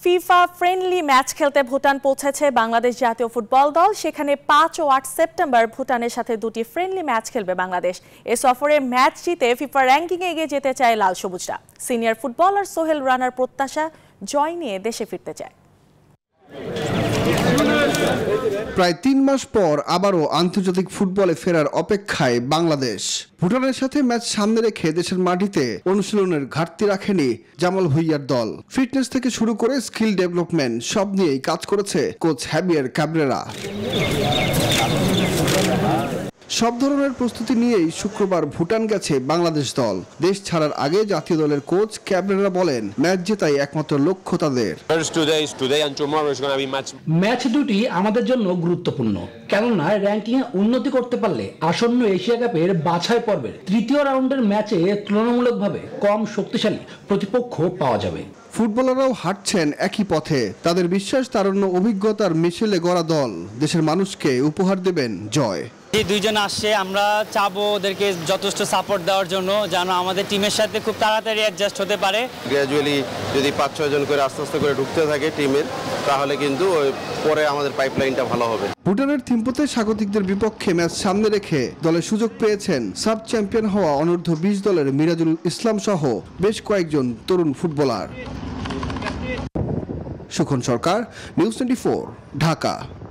FIFA friendly match খেলতে ভুটান পৌঁছেছে বাংলাদেশ জাতীয় ফুটবল দল। সেখানে 5 ও 8 সেপ্টেম্বর ভুটানের সাথে দুটি ফ্রেন্ডলি ম্যাচ খেলবে বাংলাদেশ। এ সফরে ম্যাচ জিতে ফিফা র্যাঙ্কিংয়ে এগিয়ে যেতে চায় লাল সবুজরা। সিনিয়র ফুটবলার সোহেল রানার প্রত্যাশা, জয় নিয়ে দেশে ফিরতে চায়। প্রায় 3 মাস পর আবারও আন্তর্জাতিক ফুটবলে ফেরার অপেক্ষায় বাংলাদেশ। ভুটানের সাথে ম্যাচ সামনে রেখে দেশের মাটিতে অনুশীলনের ঘাটতি রাখেনি জামাল ভুঁইয়ার দল। ফিটনেস থেকে শুরু করে স্কিল ডেভেলপমেন্ট সব নিয়েই কাজ করেছে কোচ হ্যাভিয়ার ক্যাব্রেরা। সব ধরনের প্রস্তুতি নিয়েই শুক্রবার ভুটান গেছে বাংলাদেশ দল। দেশ ছাড়ার আগে জাতীয় দলের কোচ ক্যাব্রেরা বলেন, ম্যাচ জেতাই একমাত্র লক্ষ্য তাদের। ম্যাচ দুটি আমাদের জন্য গুরুত্বপূর্ণ, কেননা র্যাঙ্কিংয়ে উন্নতি করতে পারলে আসন্ন এশিয়া কাপের বাছাই পর্বের তৃতীয় রাউন্ডের ম্যাচে তুলনামূলকভাবে কম শক্তিশালী প্রতিপক্ষ পাওয়া যাবে। ফুটবলাররাও হাঁটছেন একই পথে। তাদের বিশ্বাস, তারুণ্য, অভিজ্ঞতার মিশেলে গড়া দল দেশের মানুষকে উপহার দেবেন জয়। যে দুইজন আসছে, আমরা চাবো ওদেরকে যথেষ্ট সাপোর্ট দেওয়ার জন্য, যেন আমাদের টিমের সাথে খুব তাড়াতাড়ি অ্যাডজাস্ট হতে পারে। গ্র্যাজুয়ালি যদি 5-6 জন করে আস্তে আস্তে করে ঢুকতে থাকে টিমের, তাহলে কিন্তু পরে আমাদের পাইপলাইনটা ভালো হবে। ভুটানের থিম্পুতে স্বাগতিকদের বিপক্ষে ম্যাচ সামনে রেখে দলের সুযোগ পেয়েছেন সাব চ্যাম্পিয়ন হওয়া অনূর্ধ্ব 20 দলের মিরাজুল ইসলাম সহ বেশ কয়েকজন তরুণ ফুটবলার। সুখন সরকার, নিউজ 24, ঢাকা।